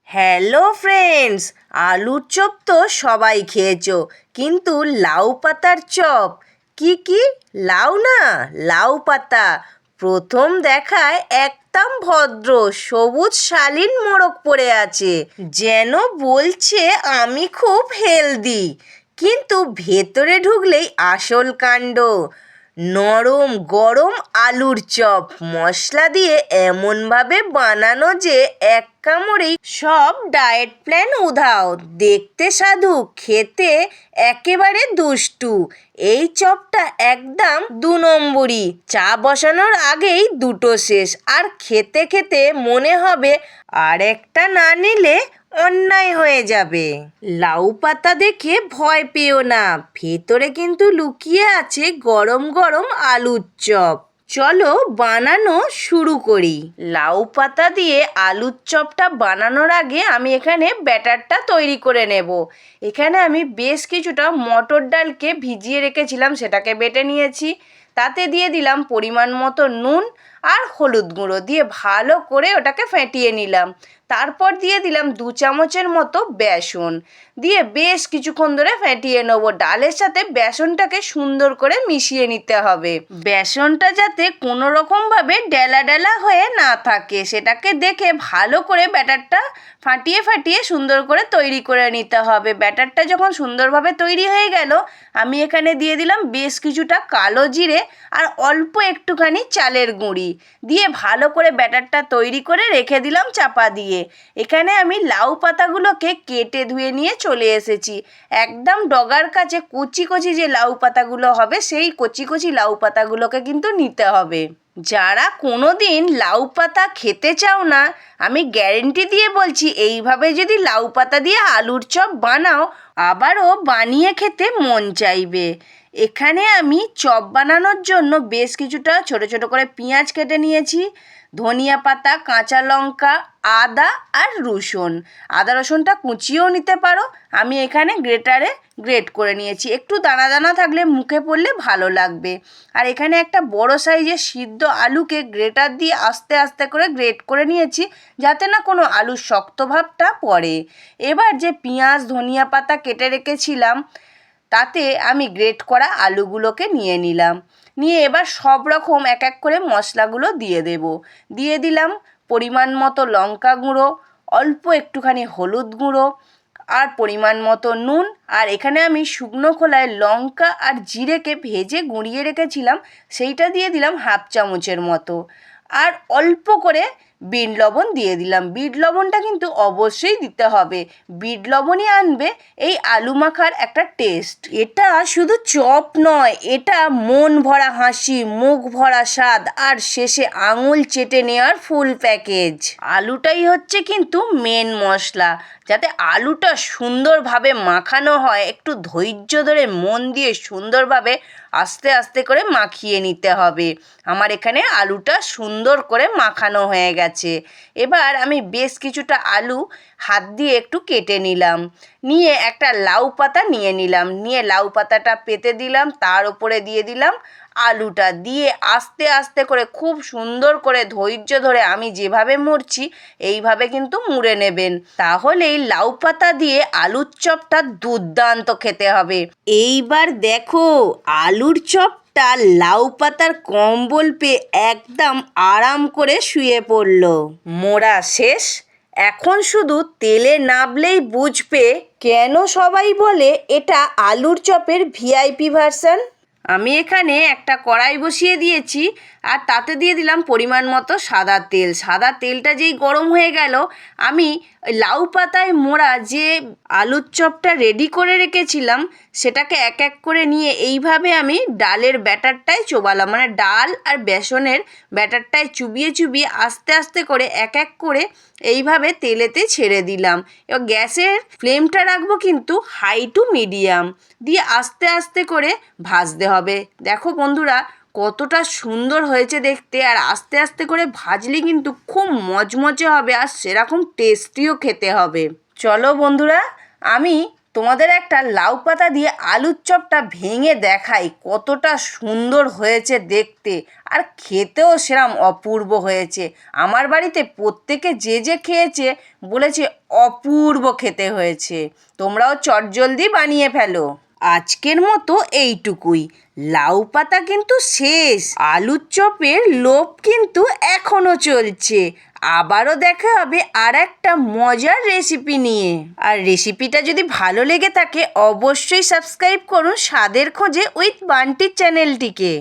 Hello friends, আলুর chop তো সবাই খেয়েছো, কিন্তু লাউ পাতার চপ কি লাউ না, লাউ পাতা। প্রথম দেখায় একদম ভদ্র সবুজ শালীন মোড়ক পড়ে আছে, যেন বলছে আমি খুব হেলদি। কিন্তু ভেতরে ঢুকলেই আসল কাণ্ড। নরম গরম আলুর চপ মশলা দিয়ে এমনভাবে বানানো যে এক কামড়েই সব ডায়েট প্ল্যান উধাও। দেখতে সাধু, খেতে একেবারে দুষ্টু। এই চপটা একদম 2 নম্বরই। চা বসানোর আগেই দুটো শেষ, আর খেতে খেতে মনে হবে আর একটা না নিলে অন্যায় হয়ে যাবে। লাউ পাতা দেখে ভয় পেও না, ভেতরে কিন্তু লুকিয়ে আছে গরম গরম আলুর চপ। চলো বানানো শুরু করি। লাউ পাতা দিয়ে আলুর চপটা বানানোর আগে আমি এখানে ব্যাটারটা তৈরি করে নেব। এখানে আমি বেশ কিছুটা মটর ডালকে ভিজিয়ে রেখেছিলাম, সেটাকে বেটে নিয়েছি। তাতে দিয়ে দিলাম পরিমাণ মতো নুন আর হলুদ গুঁড়ো, দিয়ে ভালো করে ওটাকে ফেটিয়ে নিলাম। তারপর দিয়ে দিলাম 2 চামচের মতো বেসন, দিয়ে বেশ কিছুক্ষণ ধরে ফেটিয়ে নেব। ডালের সাথে বেসনটাকে সুন্দর করে মিশিয়ে নিতে হবে। বেসনটা যাতে কোনো রকমভাবে ডেলা ডেলা হয়ে না থাকে, সেটাকে দেখে ভালো করে ব্যাটারটা ফাটিয়ে ফাটিয়ে সুন্দর করে তৈরি করে নিতে হবে। ব্যাটারটা যখন সুন্দরভাবে তৈরি হয়ে গেল, আমি এখানে দিয়ে দিলাম বেশ কিছুটা কালো জিরে আর অল্প একটুখানি চালের গুঁড়ি, দিয়ে ভালো করে ব্যাটারটা তৈরি করে রেখে দিলাম চাপা দিয়ে। এখানে আমি লাউ পাতাগুলোকে কেটে ধুয়ে নিয়ে চলে এসেছি। একদম ডগার কাছে কচি কচি যে লাউ পাতাগুলো হবে, সেই কচি কচি লাউ পাতাগুলোকে কিন্তু নিতে হবে। যারা কোনো দিন লাউ পাতা খেতে চাও না, আমি গ্যারেন্টি দিয়ে বলছি, এইভাবে যদি লাউ পাতা দিয়ে আলুর চপ বানাও, আবারও বানিয়ে খেতে মন চাইবে। এখানে আমি চপ বানানোর জন্য বেশ কিছুটা ছোট ছোট করে পেঁয়াজ কেটে নিয়েছি, ধনিয়া পাতা, কাঁচা লঙ্কা, আদা আর রসুন। আদা রসুনটা কুচিয়েও নিতে পারো, আমি এখানে গ্রেটারে গ্রেট করে নিয়েছি। একটু দানা দানা থাকলে মুখে পড়লে ভালো লাগবে। আর এখানে একটা বড় সাইজের সিদ্ধ আলুকে গ্রেটার দিয়ে আস্তে আস্তে করে গ্রেট করে নিয়েছি, যাতে না কোনো আলুর শক্ত ভাবটা পড়ে। এবার যে পেঁয়াজ ধনিয়া পাতা কেটে রেখেছিলাম, তাতে আমি গ্রেট করা আলুগুলোকে নিয়ে নিলাম। নিয়ে এবার সব রকম এক এক করে মশলাগুলো দিয়ে দেব। দিয়ে দিলাম পরিমাণ মতো লঙ্কা গুঁড়ো, অল্প একটুখানি হলুদ গুঁড়ো আর পরিমাণ মতো নুন। আর এখানে আমি শুকনো খোলায় লঙ্কা আর জিরেকে ভেজে গুঁড়িয়ে রেখেছিলাম, সেইটা দিয়ে দিলাম 1/2 চামচের মতো। আর অল্প করে বিট লবণ দিয়ে দিলাম। বিট লবণটা কিন্তু অবশ্যই দিতে হবে, বিট লবণই আনবে এই আলু মাখার একটা টেস্ট। এটা শুধু চপ নয়, এটা মন ভরা হাসি, মুখ ভরা স্বাদ, আর শেষে আঙুল চেটে নেওয়ার ফুল প্যাকেজ। আলুটাই হচ্ছে কিন্তু মেন মশলা। যাতে আলুটা সুন্দরভাবে মাখানো হয়, একটু ধৈর্য ধরে মন দিয়ে সুন্দরভাবে আস্তে আস্তে করে মাখিয়ে নিতে হবে। আমার এখানে আলুটা সুন্দর করে মাখানো হয়ে গেছে। এবার আমি বেশ কিছুটা আলু হাত দিয়ে একটু কেটে নিলাম, নিয়ে একটা লাউ পাতা নিয়ে নিলাম, নিয়ে লাউ পাতাটা পেতে দিলাম, তার উপরে দিয়ে দিলাম আলুটা, দিয়ে আস্তে আস্তে করে খুব সুন্দর করে ধৈর্য ধরে আমি যেভাবে মুড়ছি, এইভাবে কিন্তু মুড়ে নেবেন। তাহলেই লাউ পাতা দিয়ে আলুর চপটা দুর্দান্ত খেতে হবে। এইবার দেখো, আলুর চপটা লাউ পাতার কম্বল পেয়ে একদম আরাম করে শুয়ে পড়ল। মোড়া শেষ, এখন শুধু তেলে নাবলেই বুঝবে কেন সবাই বলে এটা আলুর চপের ভিআইপি ভার্সন। আমি এখানে একটা কড়াই বসিয়ে দিয়েছি, আর তাতে দিয়ে দিলাম পরিমাণ মতো সাদা তেল। সাদা তেলটা যেই গরম হয়ে গেল, আমি লাউ পাতায় মোড়া যে আলুর চপটা রেডি করে রেখেছিলাম, সেটাকে এক এক করে নিয়ে এইভাবে আমি ডালের ব্যাটারটায় চোবালাম, মানে ডাল আর বেসনের ব্যাটারটায় চুবিয়ে চুবিয়ে আস্তে আস্তে করে এক এক করে এইভাবে তেলেতে ছেড়ে দিলাম। এবার গ্যাসের ফ্লেমটা রাখবো কিন্তু হাই টু মিডিয়াম, দিয়ে আস্তে আস্তে করে ভাজতে হবে। দেখো বন্ধুরা, কতটা সুন্দর হয়েছে দেখতে, আর আস্তে আস্তে করে ভাজলে কিন্তু খুব মজমজে হবে, আর সেরকম টেস্টিও খেতে হবে। চলো বন্ধুরা, আমি তোমাদের একটা লাউ পাতা দিয়ে আলুর চপটা ভেঙে দেখাই কতটা সুন্দর হয়েছে দেখতে, আর খেতেও সেরম অপূর্ব হয়েছে। আমার বাড়িতে প্রত্যেকে যে যে খেয়েছে বলেছে অপূর্ব খেতে হয়েছে। তোমরাও চটজলদি বানিয়ে ফেলো। আজকের মতো এইটুকুই। লাউ পাতা কিন্তু শেষ, আলুর চপের লোভ কিন্তু এখনো চলছে। আবারও দেখা হবে আর একটা মজার রেসিপি নিয়ে। আর রেসিপিটা যদি ভালো লেগে থাকে অবশ্যই সাবস্ক্রাইব করুন স্বাদের খোঁজে উইথ বান্টি চ্যানেলটিকে।